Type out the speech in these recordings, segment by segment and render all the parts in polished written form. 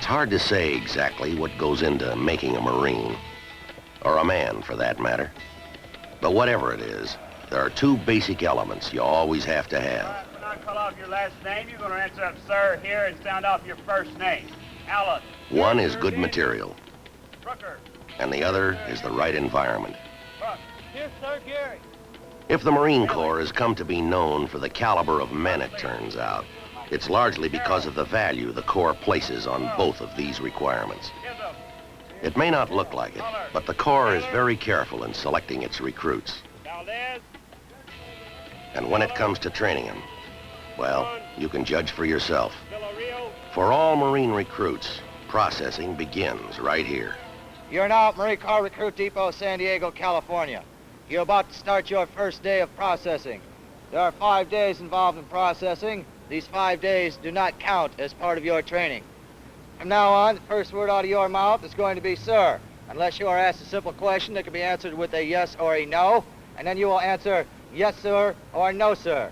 hard to say exactly what goes into making a Marine, or a man for that matter. But whatever it is, there are two basic elements you always have to have. When I call off your last name, you're going to answer up, sir, here, and sound off your first name. Alan. One is good material, Brooker. and the other is the right environment. Buck. Here, sir, Gary. If the Marine Corps has come to be known for the caliber of men it turns out, it's largely because of the value the Corps places on both of these requirements. It may not look like it, but the Corps is very careful in selecting its recruits. And when it comes to training them, well, you can judge for yourself. For all Marine recruits, processing begins right here. You're now at Marine Corps Recruit Depot, San Diego, California. You're about to start your first day of processing. There are 5 days involved in processing. These 5 days do not count as part of your training. From now on, the first word out of your mouth is going to be sir, unless you are asked a simple question that can be answered with a yes or a no, and then you will answer yes, sir, or no, sir.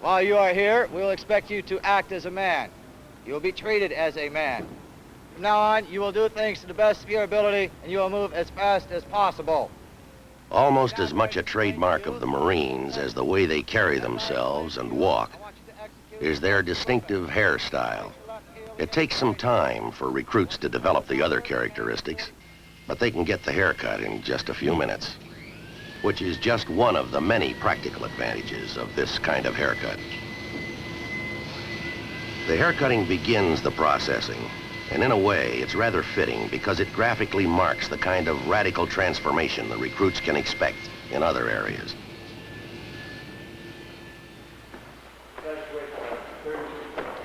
While you are here, we will expect you to act as a man. You will be treated as a man. From now on, you will do things to the best of your ability, and you will move as fast as possible. Almost as much a trademark of the Marines as the way they carry themselves and walk is their distinctive hairstyle. It takes some time for recruits to develop the other characteristics, but they can get the haircut in just a few minutes, which is just one of the many practical advantages of this kind of haircut. The haircutting begins the processing, and in a way, it's rather fitting because it graphically marks the kind of radical transformation the recruits can expect in other areas.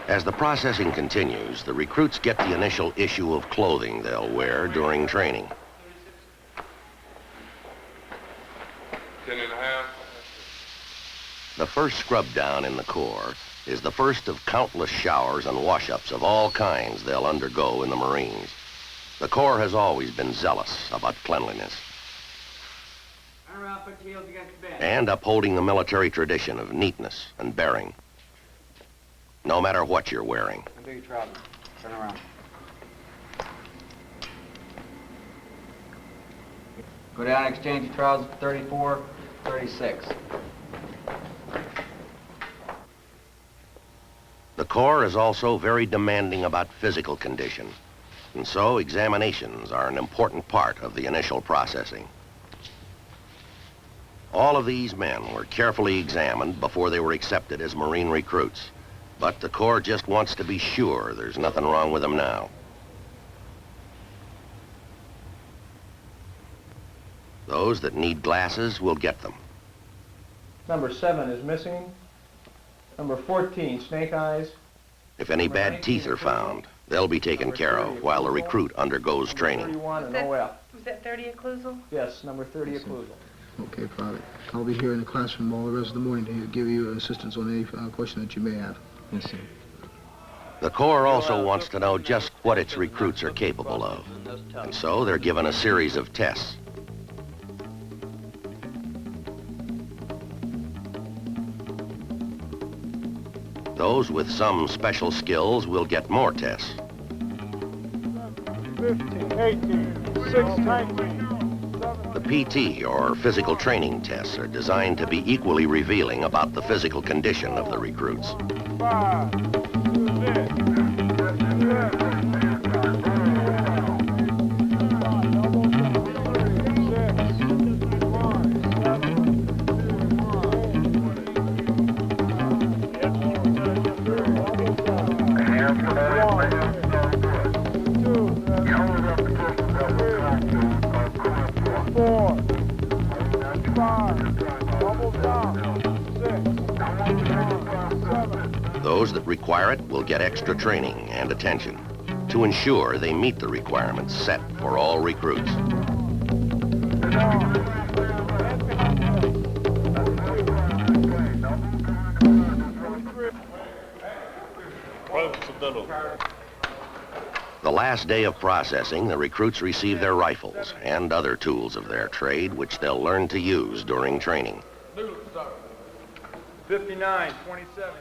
As the processing continues, the recruits get the initial issue of clothing they'll wear during training. 10.5. The first scrub down in the Corps is the first of countless showers and wash-ups of all kinds they'll undergo in the Marines. The Corps has always been zealous about cleanliness and upholding the military tradition of neatness and bearing, no matter what you're wearing. Undo your trousers. Turn around. Go down and exchange your trousers for 34, 36. The Corps is also very demanding about physical condition, and so examinations are an important part of the initial processing. All of these men were carefully examined before they were accepted as Marine recruits, but the Corps just wants to be sure there's nothing wrong with them now. Those that need glasses will get them. Number 7 is missing. Number 14, snake eyes. If any bad teeth are found, they'll be taken care of while the recruit undergoes training. 31 and OF. Was that 30 occlusal? Yes, number 30 occlusal. Okay, Private. I'll be here in the classroom all the rest of the morning to give you assistance on any question that you may have. Yes, sir. The Corps also wants to know just what its recruits are capable of, and so they're given a series of tests. Those with some special skills will get more tests. 15, 18, 16, 19. The PT, or physical training tests, are designed to be equally revealing about the physical condition of the recruits. 5, 6, Those that require it will get extra training and attention to ensure they meet the requirements set for all recruits. The last day of processing, the recruits receive their rifles and other tools of their trade, which they'll learn to use during training. 59, 27.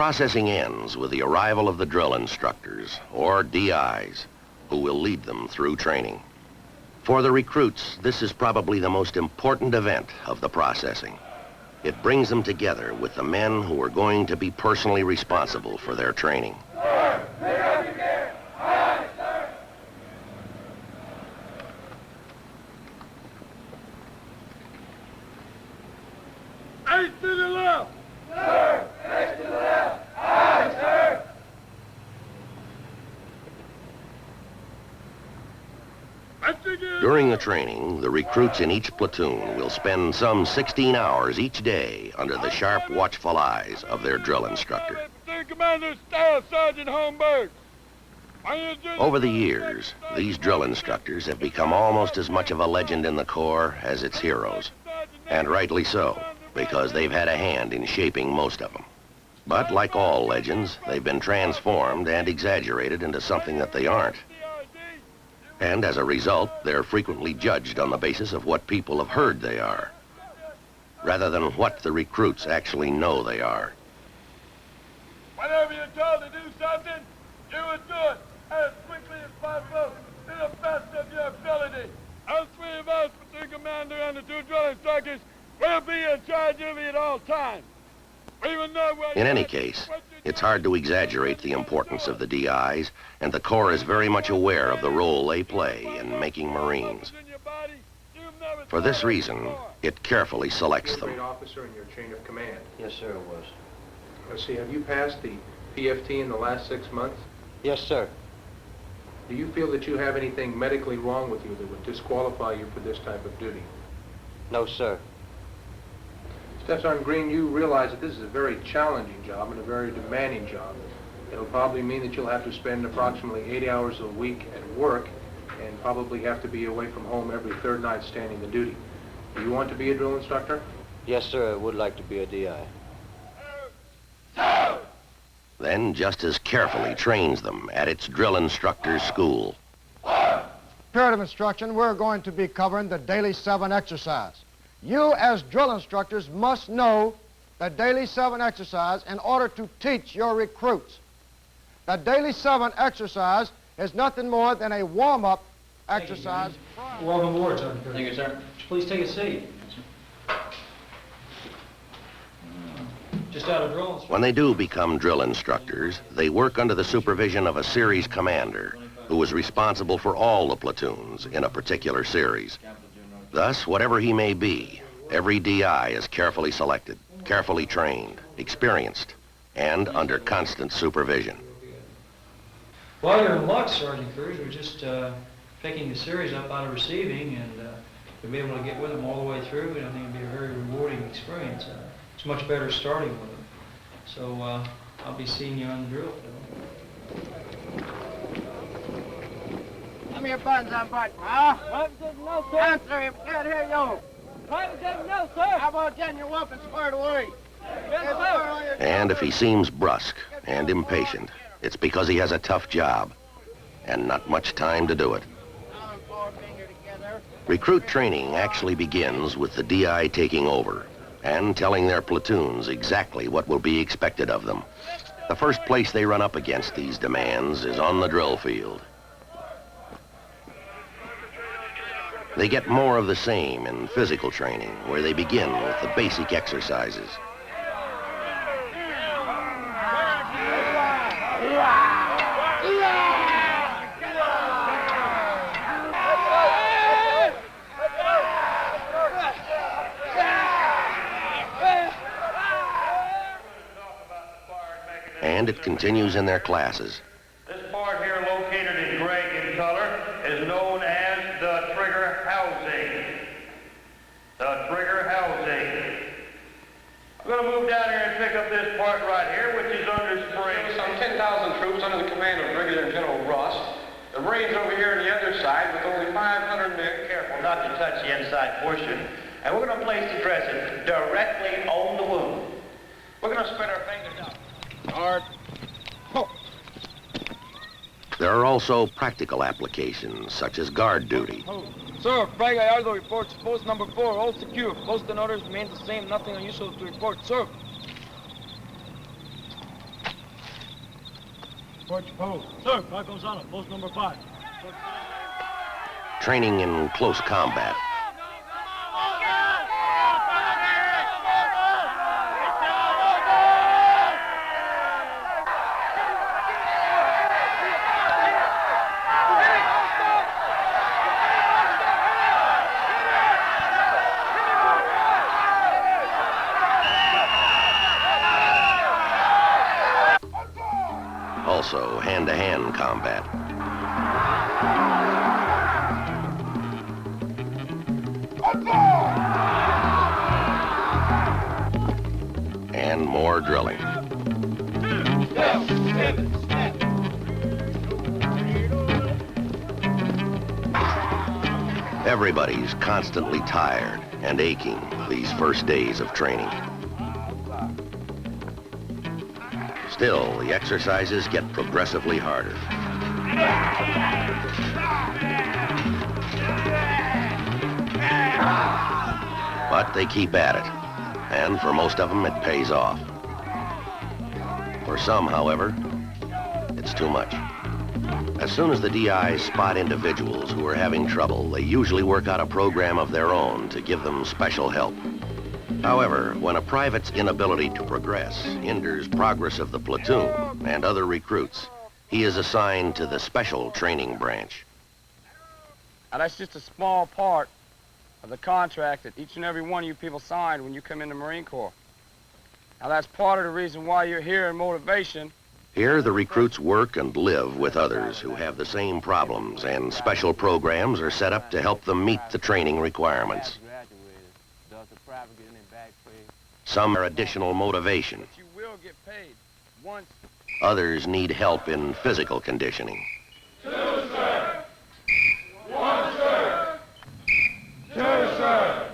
processing ends with the arrival of the drill instructors, or DIs, who will lead them through training. For the recruits, this is probably the most important event of the processing. It brings them together with the men who are going to be personally responsible for their training. Ace to the left! Sir! Ace to the left! Aye, sir! During the training, the recruits in each platoon will spend some 16 hours each day under the sharp, watchful eyes of their drill instructor. Commander Staff Sergeant Holmberg. Over the years, these drill instructors have become almost as much of a legend in the Corps as its heroes. And rightly so, because they've had a hand in shaping most of them. But like all legends, they've been transformed and exaggerated into something that they aren't. And as a result, they're frequently judged on the basis of what people have heard they are, rather than what the recruits actually know they are. Whenever you're told to do something, you would do it as quickly as possible to the best of your ability. All three of us, platoon commander and the two drill instructors, will be in charge of you at all times. We will know where In any case, it's hard to exaggerate the importance of the DIs, and the Corps is very much aware of the role they play in making Marines. For this reason, it carefully selects them. Grade officer in your chain of command. Yes, sir, it was. Let's see, have you passed the PFT in the last 6 months? Yes, sir. Do you feel that you have anything medically wrong with you that would disqualify you for this type of duty? No, sir. Staff Sergeant Green, you realize that this is a very challenging job and a very demanding job. It'll probably mean that you'll have to spend approximately 80 hours a week at work and probably have to be away from home every third night standing the duty. Do you want to be a drill instructor? Yes, sir, I would like to be a DI. Then just as carefully trains them at its Drill Instructor School. Period of instruction, we're going to be covering the Daily 7 exercise. You, as drill instructors, must know the Daily 7 exercise in order to teach your recruits. The Daily 7 exercise is nothing more than a warm-up exercise. Welcome aboard, Sergeant. Thank you, sir. Please take a seat. Just out of drill instruction. When they do become drill instructors, they work under the supervision of a series commander who is responsible for all the platoons in a particular series. Thus, whatever he may be, every DI is carefully selected, carefully trained, experienced, and under constant supervision. Well, you're in luck, Sergeant Cruz. We're just picking the series up out of receiving, and to be able to get with them all the way through, I think it'd be a very rewarding experience. It's much better starting with them. So I'll be seeing you on the drill field. Give me your buttons on button, huh? Private says no, sir. Answer him, can't hear you. Private says no, sir. How about getting your weapons squared away? Yes, sir. And if he seems brusque and impatient, it's because he has a tough job and not much time to do it. Recruit training actually begins with the DI taking over and telling their platoons exactly what will be expected of them. The first place they run up against these demands is on the drill field. They get more of the same in physical training, where they begin with the basic exercises. And it continues in their classes. This part here, located in gray in color, is known as the trigger housing. The trigger housing. I'm going to move down here and pick up this part right here, which is under spring. Some 10,000 troops under the command of Brigadier General Ross. The Marines over here on the other side with only 500 men. Careful not to touch the inside portion. And we're going to place the dressing directly on the wound. We're going to spread our fingers out. Hard. Oh. There are also practical applications, such as guard duty. Sir, Flag Gallardo reports post number 4, all secure. Post and orders remain the same, nothing unusual to report, sir. Report your post. Sir, 5 Gonzalo, post number 5. Training in close combat. Also, hand-to-hand combat. And more drilling. Everybody's constantly tired and aching these first days of training. Still, the exercises get progressively harder. But they keep at it, and for most of them, it pays off. For some, however, it's too much. As soon as the DIs spot individuals who are having trouble, they usually work out a program of their own to give them special help. However, when a private's inability to progress hinders progress of the platoon and other recruits, he is assigned to the special training branch. Now, that's just a small part of the contract that each and every one of you people signed when you come in the Marine Corps. Now, that's part of the reason why you're here in motivation. Here, the recruits work and live with others who have the same problems, and special programs are set up to help them meet the training requirements. Some are additional motivation. But you will get paid once. Others need help in physical conditioning. 2, sir. 1, sir. 2, sir.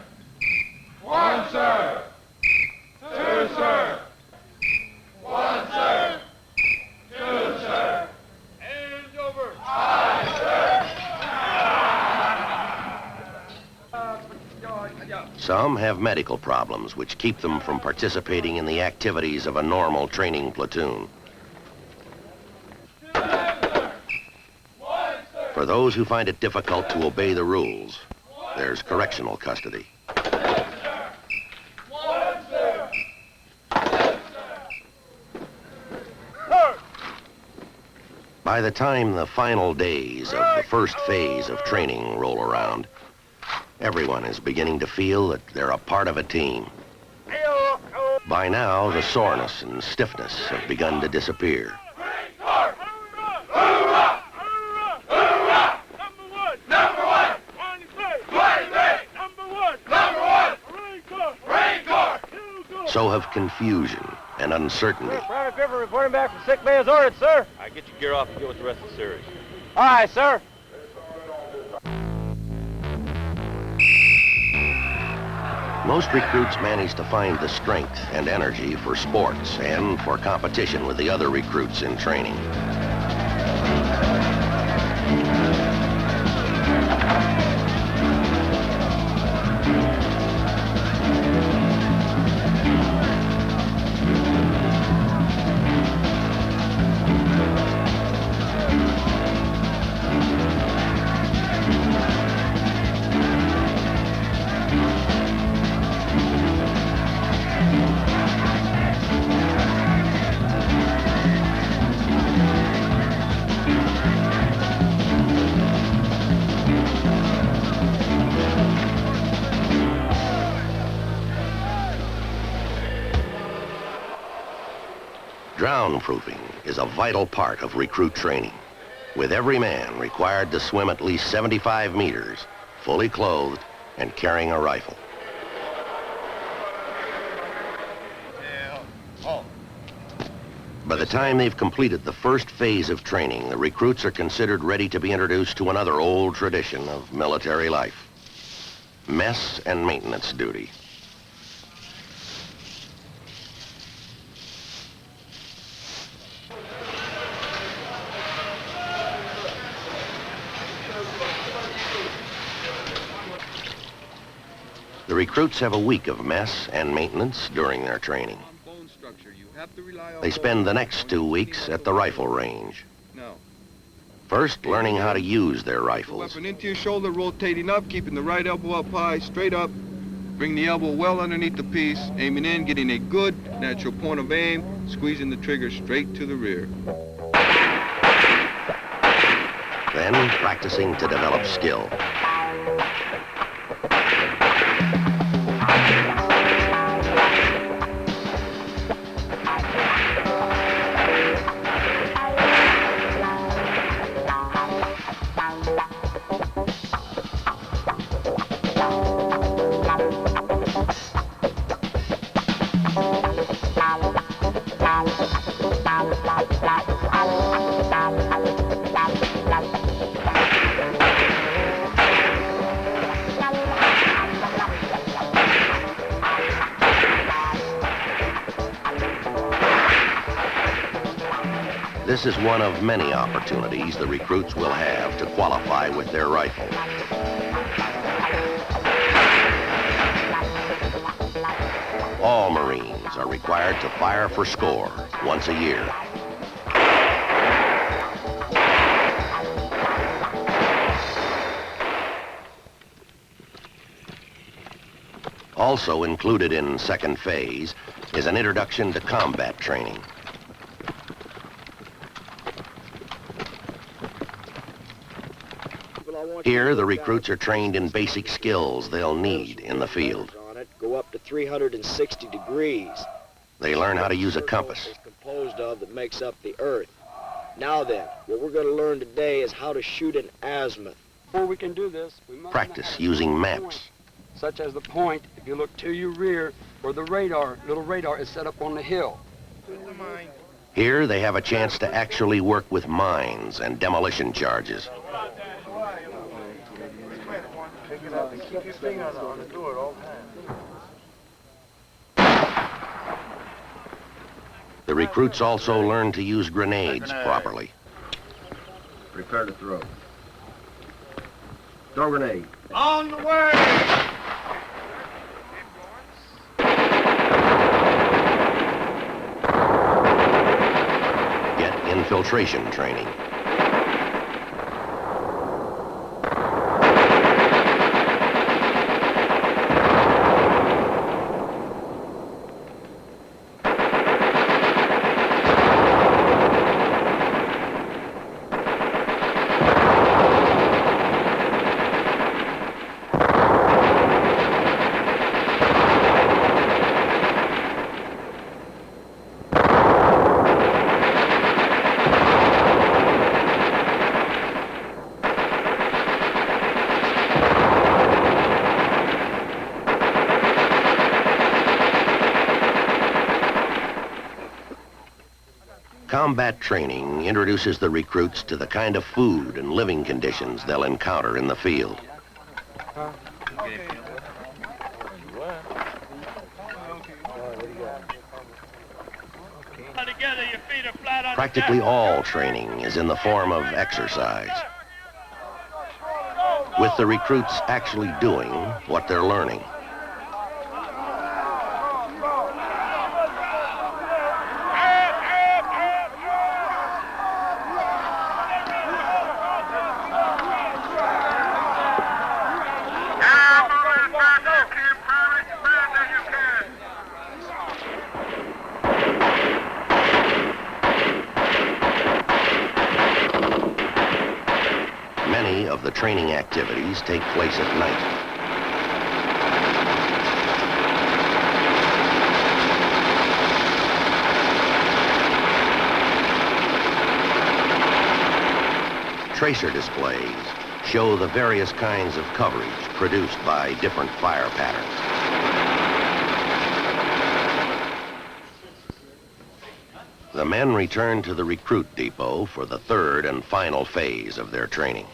1, sir. 2, sir. 1, sir. 2, sir. Hands over. Aye, Some have medical problems which keep them from participating in the activities of a normal training platoon. For those who find it difficult to obey the rules, there's correctional custody. By the time the final days of the first phase of training roll around, everyone is beginning to feel that they're a part of a team. By now, the soreness and stiffness have begun to disappear. So have confusion and uncertainty. Private Griffin reporting back from sick bay as ordered, sir. All right, get your gear off and get with the rest of the series. All right, sir. Most recruits manage to find the strength and energy for sports and for competition with the other recruits in training. Drown-proofing is a vital part of recruit training, with every man required to swim at least 75 meters, fully clothed, and carrying a rifle. By the time they've completed the first phase of training, the recruits are considered ready to be introduced to another old tradition of military life: mess and maintenance duty. The recruits have a week of mess and maintenance during their training. Bone structure. You have They spend the next 2 weeks at the rifle range. Now, First, learning how to use their the rifles. weapon into your shoulder, rotating up, keeping the right elbow up high, straight up. Bring the elbow well underneath the piece, aiming in, getting a good natural point of aim, squeezing the trigger straight to the rear. Then, practicing to develop skill. This is one of many opportunities the recruits will have to qualify with their rifle. All Marines are required to fire for score once a year. Also included in second phase is an introduction to combat training. Here, the recruits are trained in basic skills they'll need in the field. Go up to 360 degrees. They learn how to use a compass. It's composed of that makes up the earth. Now then, what we're going to learn today is how to shoot an azimuth. Before we can do this, we must Practice using maps. such as the point, if you look to your rear, where the little radar is set up on the hill. Here, they have a chance to actually work with mines and demolition charges. Keep your finger on the door at all times. The recruits also learn to use grenades properly. Prepare to throw. Throw grenade. On the way! Get infiltration training. Combat training introduces the recruits to the kind of food and living conditions they'll encounter in the field. Practically all training is in the form of exercise, with the recruits actually doing what they're learning. Many of the training activities take place at night. Tracer displays show the various kinds of coverage produced by different fire patterns. The men return to the recruit depot for the third and final phase of their training.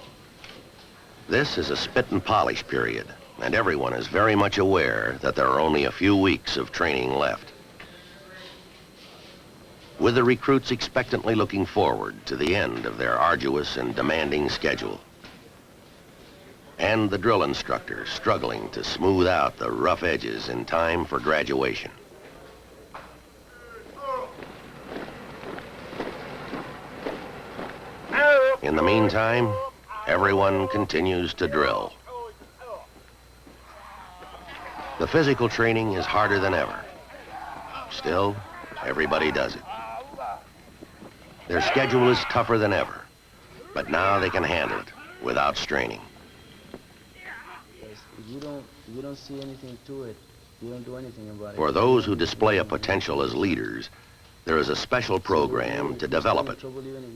This is a spit and polish period, and everyone is very much aware that there are only a few weeks of training left. With the recruits expectantly looking forward to the end of their arduous and demanding schedule, and the drill instructors struggling to smooth out the rough edges in time for graduation. In the meantime, everyone continues to drill. The physical training is harder than ever. Still, everybody does it. Their schedule is tougher than ever, but now they can handle it without straining. You don't see anything to it. You don't do anything about it. For those who display a potential as leaders, there is a special program to develop it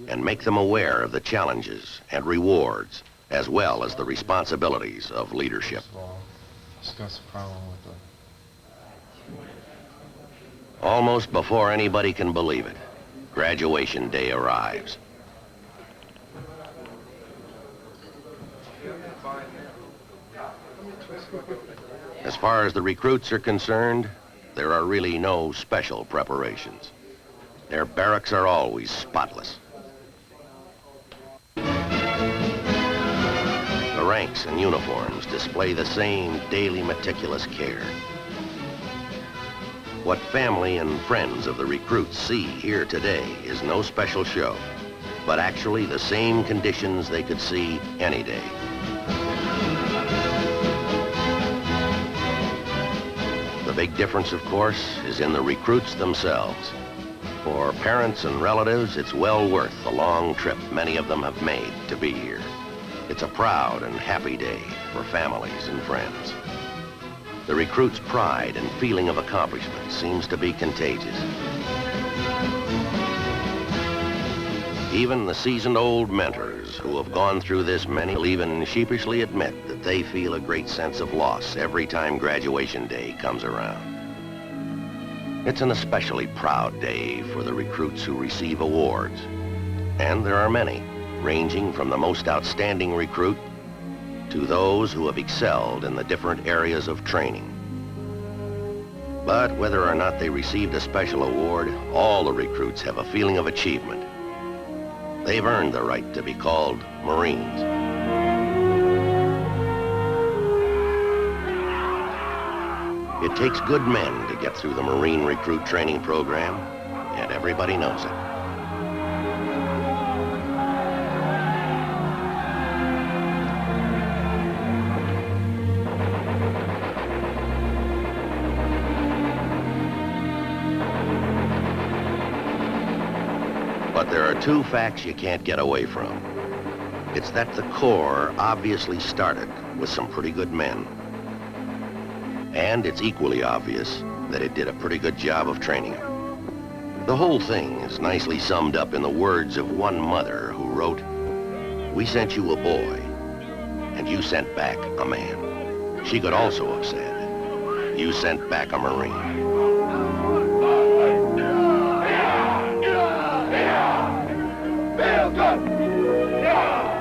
and make them aware of the challenges and rewards, as well as the responsibilities of leadership. Discuss the problem with Almost before anybody can believe it, graduation day arrives. As far as the recruits are concerned, there are really no special preparations. Their barracks are always spotless. The ranks and uniforms display the same daily meticulous care. What family and friends of the recruits see here today is no special show, but actually the same conditions they could see any day. The big difference, of course, is in the recruits themselves. For parents and relatives, it's well worth the long trip many of them have made to be here. It's a proud and happy day for families and friends. The recruits' pride and feeling of accomplishment seems to be contagious. Even the seasoned old mentors who have gone through this many will even sheepishly admit that they feel a great sense of loss every time graduation day comes around. It's an especially proud day for the recruits who receive awards. And there are many, ranging from the most outstanding recruit to those who have excelled in the different areas of training. But whether or not they received a special award, all the recruits have a feeling of achievement. They've earned the right to be called Marines. It takes good men to get through the Marine recruit training program, and everybody knows it. But there are two facts you can't get away from. It's that the Corps obviously started with some pretty good men. And it's equally obvious that it did a pretty good job of training them. The whole thing is nicely summed up in the words of one mother who wrote, "We sent you a boy, and you sent back a man." She could also have said, "You sent back a Marine." Feel good! Yeah!